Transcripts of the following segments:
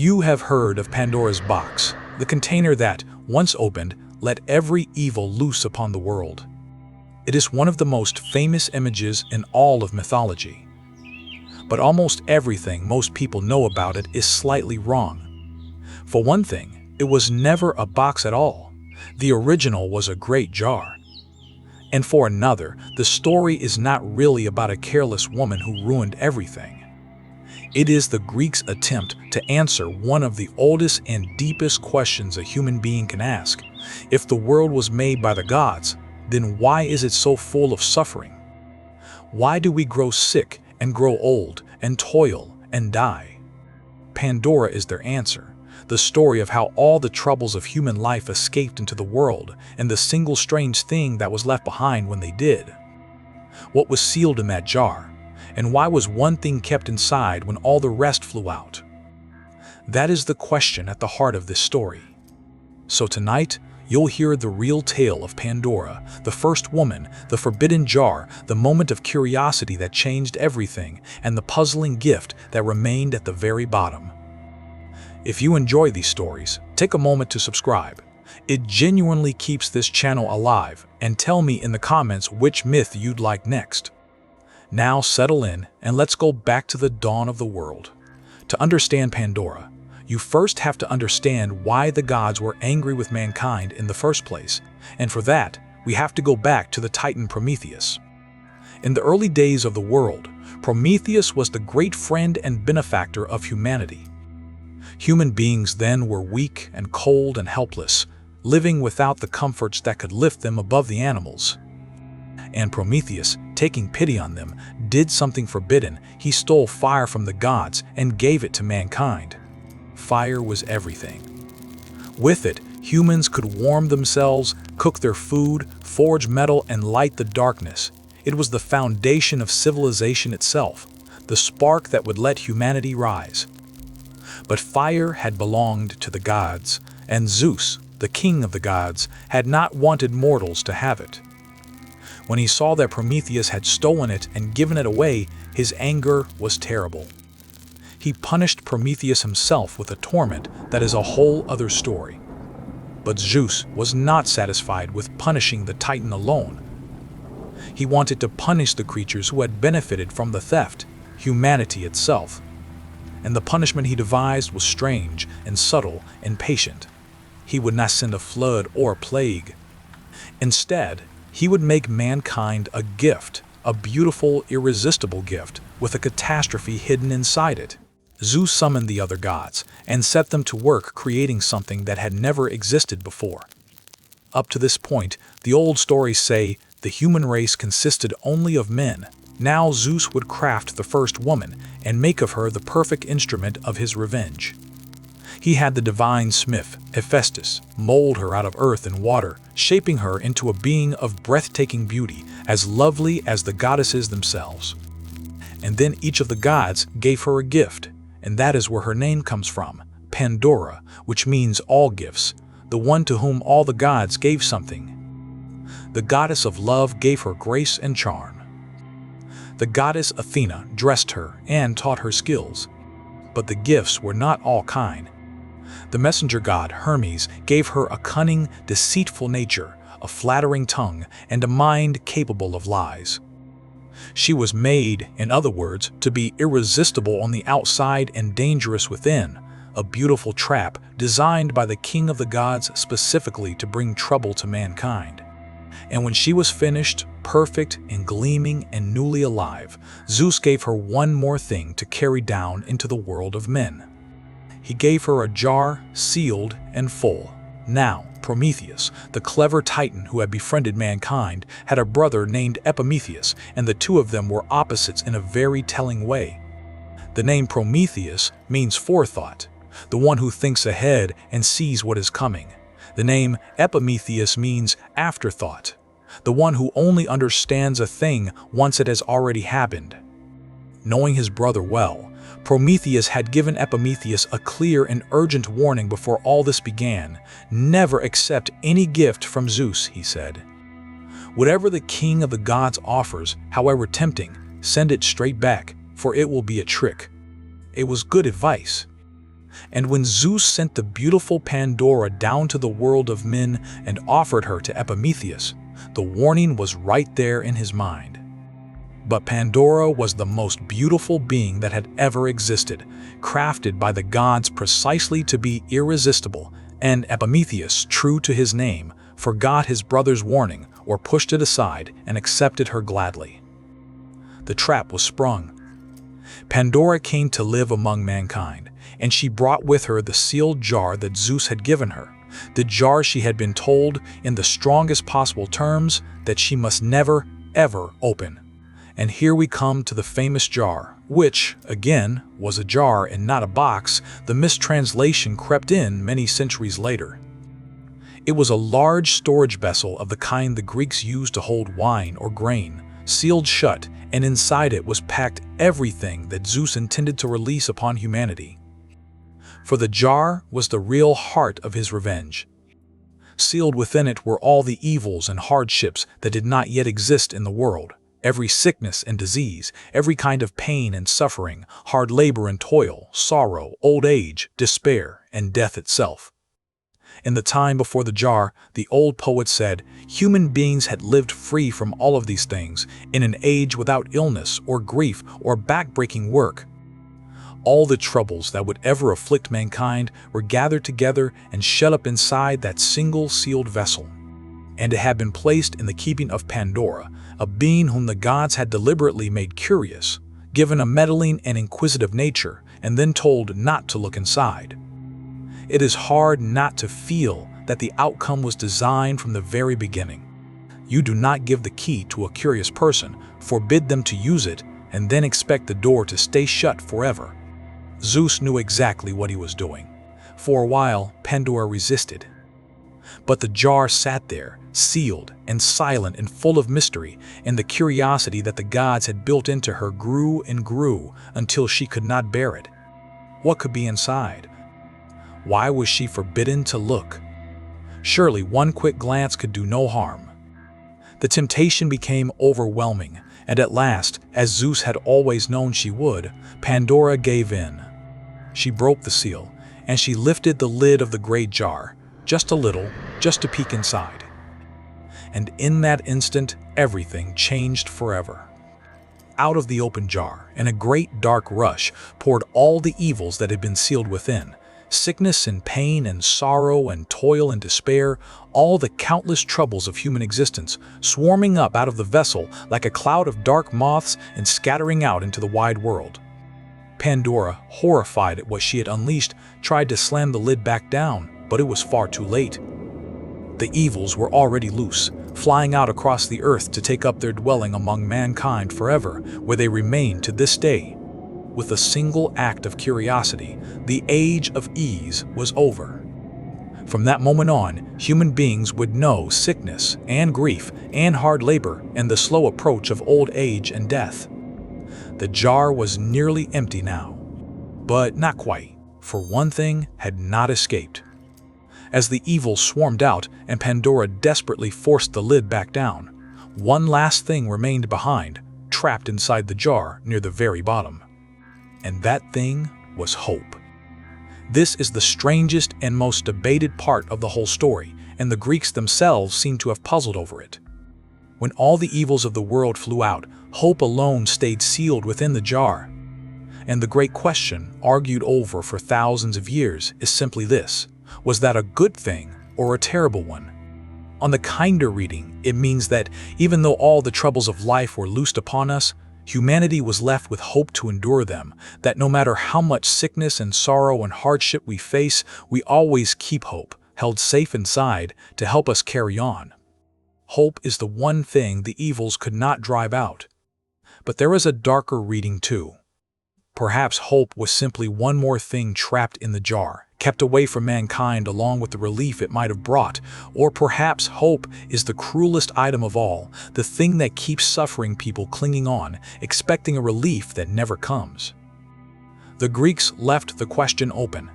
You have heard of Pandora's box, the container that, once opened, let every evil loose upon the world. It is one of the most famous images in all of mythology. But almost everything most people know about it is slightly wrong. For one thing, it was never a box at all. The original was a great jar. And for another, the story is not really about a careless woman who ruined everything. It is the Greeks' attempt to answer one of the oldest and deepest questions a human being can ask. If the world was made by the gods, then why is it so full of suffering? Why do we grow sick and grow old and toil and die? Pandora is their answer. The story of how all the troubles of human life escaped into the world and the single strange thing that was left behind when they did. What was sealed in that jar? And why was one thing kept inside when all the rest flew out? That is the question at the heart of this story. So tonight, you'll hear the real tale of Pandora, the first woman, the forbidden jar, the moment of curiosity that changed everything, and the puzzling gift that remained at the very bottom. If you enjoy these stories, take a moment to subscribe. It genuinely keeps this channel alive, and tell me in the comments which myth you'd like next. Now settle in and let's go back to the dawn of the world. To understand Pandora, you first have to understand why the gods were angry with mankind in the first place, and for that, we have to go back to the Titan Prometheus. In the early days of the world, Prometheus was the great friend and benefactor of humanity. Human beings then were weak and cold and helpless, living without the comforts that could lift them above the animals. And Prometheus, taking pity on them, did something forbidden. He stole fire from the gods and gave it to mankind. Fire was everything. With it, humans could warm themselves, cook their food, forge metal, and light the darkness. It was the foundation of civilization itself, the spark that would let humanity rise. But fire had belonged to the gods, and Zeus, the king of the gods, had not wanted mortals to have it. When he saw that Prometheus had stolen it and given it away, his anger was terrible. He punished Prometheus himself with a torment that is a whole other story. But Zeus was not satisfied with punishing the Titan alone. He wanted to punish the creatures who had benefited from the theft, humanity itself. And the punishment he devised was strange and subtle and patient. He would not send a flood or a plague. Instead, he would make mankind a gift, a beautiful, irresistible gift, with a catastrophe hidden inside it. Zeus summoned the other gods and set them to work creating something that had never existed before. Up to this point, the old stories say the human race consisted only of men. Now Zeus would craft the first woman and make of her the perfect instrument of his revenge. He had the divine smith, Hephaestus, mold her out of earth and water, shaping her into a being of breathtaking beauty, as lovely as the goddesses themselves. And then each of the gods gave her a gift, and that is where her name comes from, Pandora, which means all gifts, the one to whom all the gods gave something. The goddess of love gave her grace and charm. The goddess Athena dressed her and taught her skills. But the gifts were not all kind. The messenger god Hermes gave her a cunning, deceitful nature, a flattering tongue, and a mind capable of lies. She was made, in other words, to be irresistible on the outside and dangerous within, a beautiful trap designed by the king of the gods specifically to bring trouble to mankind. And when she was finished, perfect and gleaming and newly alive, Zeus gave her one more thing to carry down into the world of men. He gave her a jar, sealed and full. Now, Prometheus, the clever Titan who had befriended mankind, had a brother named Epimetheus, and the two of them were opposites in a very telling way. The name Prometheus means forethought, the one who thinks ahead and sees what is coming. The name Epimetheus means afterthought, the one who only understands a thing once it has already happened. Knowing his brother well, Prometheus had given Epimetheus a clear and urgent warning before all this began. Never accept any gift from Zeus, he said. Whatever the king of the gods offers, however tempting, send it straight back, for it will be a trick. It was good advice. And when Zeus sent the beautiful Pandora down to the world of men and offered her to Epimetheus, the warning was right there in his mind. But Pandora was the most beautiful being that had ever existed, crafted by the gods precisely to be irresistible, and Epimetheus, true to his name, forgot his brother's warning or pushed it aside and accepted her gladly. The trap was sprung. Pandora came to live among mankind, and she brought with her the sealed jar that Zeus had given her, the jar she had been told in the strongest possible terms that she must never, ever open. And here we come to the famous jar, which, again, was a jar and not a box. The mistranslation crept in many centuries later. It was a large storage vessel of the kind the Greeks used to hold wine or grain, sealed shut, and inside it was packed everything that Zeus intended to release upon humanity. For the jar was the real heart of his revenge. Sealed within it were all the evils and hardships that did not yet exist in the world, every sickness and disease, every kind of pain and suffering, hard labor and toil, sorrow, old age, despair, and death itself. In the time before the jar, the old poet said, human beings had lived free from all of these things, in an age without illness or grief or back-breaking work. All the troubles that would ever afflict mankind were gathered together and shut up inside that single sealed vessel. And it had been placed in the keeping of Pandora, a being whom the gods had deliberately made curious, given a meddling and inquisitive nature, and then told not to look inside. It is hard not to feel that the outcome was designed from the very beginning. You do not give the key to a curious person, forbid them to use it, and then expect the door to stay shut forever. Zeus knew exactly what he was doing. For a while, Pandora resisted. But the jar sat there, sealed and silent and full of mystery, and the curiosity that the gods had built into her grew and grew until she could not bear it. What could be inside? Why was she forbidden to look? Surely one quick glance could do no harm. The temptation became overwhelming, and at last, as Zeus had always known she would, Pandora gave in. She broke the seal, and she lifted the lid of the great jar, just a little, just to peek inside. And in that instant, everything changed forever. Out of the open jar, in a great dark rush, poured all the evils that had been sealed within, sickness and pain and sorrow and toil and despair, all the countless troubles of human existence, swarming up out of the vessel like a cloud of dark moths and scattering out into the wide world. Pandora, horrified at what she had unleashed, tried to slam the lid back down, but it was far too late. The evils were already loose, flying out across the earth to take up their dwelling among mankind forever, where they remain to this day. With a single act of curiosity, the age of ease was over. From that moment on, human beings would know sickness and grief and hard labor and the slow approach of old age and death. The jar was nearly empty now, but not quite, for one thing had not escaped. As the evil swarmed out and Pandora desperately forced the lid back down, one last thing remained behind, trapped inside the jar near the very bottom. And that thing was hope. This is the strangest and most debated part of the whole story, and the Greeks themselves seem to have puzzled over it. When all the evils of the world flew out, hope alone stayed sealed within the jar. And the great question, argued over for thousands of years, is simply this: was that a good thing or a terrible one? On the kinder reading, it means that even though all the troubles of life were loosed upon us, humanity was left with hope to endure them, that no matter how much sickness and sorrow and hardship we face, we always keep hope, held safe inside, to help us carry on. Hope is the one thing the evils could not drive out. But there is a darker reading too. Perhaps hope was simply one more thing trapped in the jar, kept away from mankind along with the relief it might have brought. Or perhaps hope is the cruelest item of all, the thing that keeps suffering people clinging on, expecting a relief that never comes. The Greeks left the question open.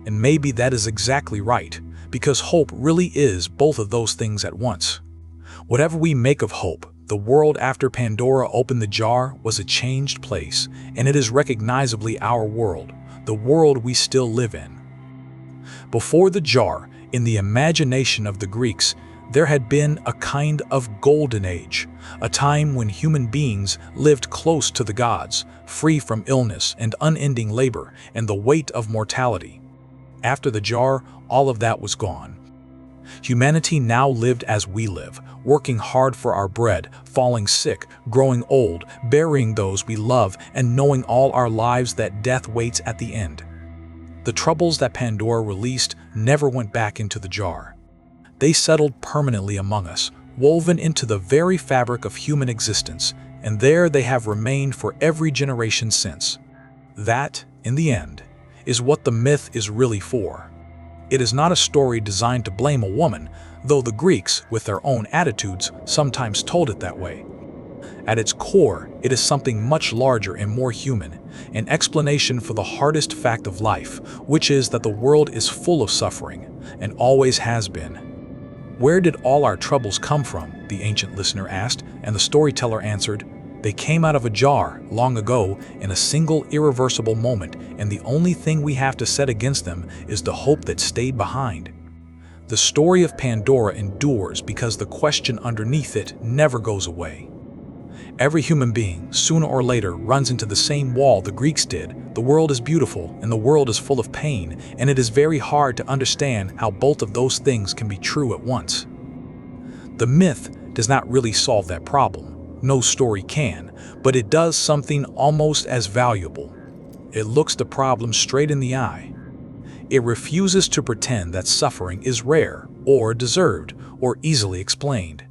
And maybe that is exactly right, because hope really is both of those things at once. Whatever we make of hope, the world after Pandora opened the jar was a changed place, and it is recognizably our world, the world we still live in. Before the jar, in the imagination of the Greeks, there had been a kind of golden age, a time when human beings lived close to the gods, free from illness and unending labor and the weight of mortality. After the jar, all of that was gone. Humanity now lived as we live, working hard for our bread, falling sick, growing old, burying those we love, and knowing all our lives that death waits at the end. The troubles that Pandora released never went back into the jar. They settled permanently among us, woven into the very fabric of human existence, and there they have remained for every generation since. That, in the end, is what the myth is really for. It is not a story designed to blame a woman, though the Greeks, with their own attitudes, sometimes told it that way. At its core, it is something much larger and more human, an explanation for the hardest fact of life, which is that the world is full of suffering, and always has been. Where did all our troubles come from? The ancient listener asked, and the storyteller answered, they came out of a jar, long ago, in a single irreversible moment, and the only thing we have to set against them is the hope that stayed behind. The story of Pandora endures because the question underneath it never goes away. Every human being, sooner or later, runs into the same wall the Greeks did. The world is beautiful, and the world is full of pain, and it is very hard to understand how both of those things can be true at once. The myth does not really solve that problem. No story can, but it does something almost as valuable. It looks the problem straight in the eye. It refuses to pretend that suffering is rare, or deserved, or easily explained.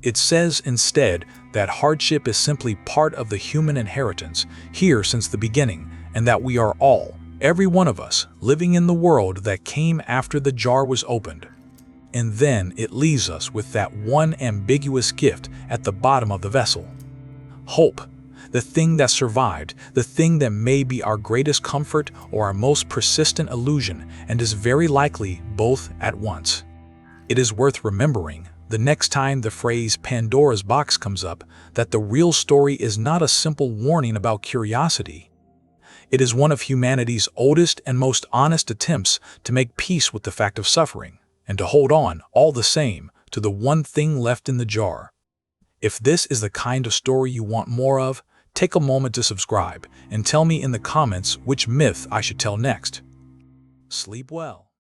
It says instead that hardship is simply part of the human inheritance, here since the beginning, and that we are all, every one of us, living in the world that came after the jar was opened. And then it leaves us with that one ambiguous gift at the bottom of the vessel. Hope, the thing that survived, the thing that may be our greatest comfort or our most persistent illusion, and is very likely both at once. It is worth remembering, the next time the phrase Pandora's box comes up, that the real story is not a simple warning about curiosity. It is one of humanity's oldest and most honest attempts to make peace with the fact of suffering, and to hold on, all the same, to the one thing left in the jar. If this is the kind of story you want more of, take a moment to subscribe and tell me in the comments which myth I should tell next. Sleep well.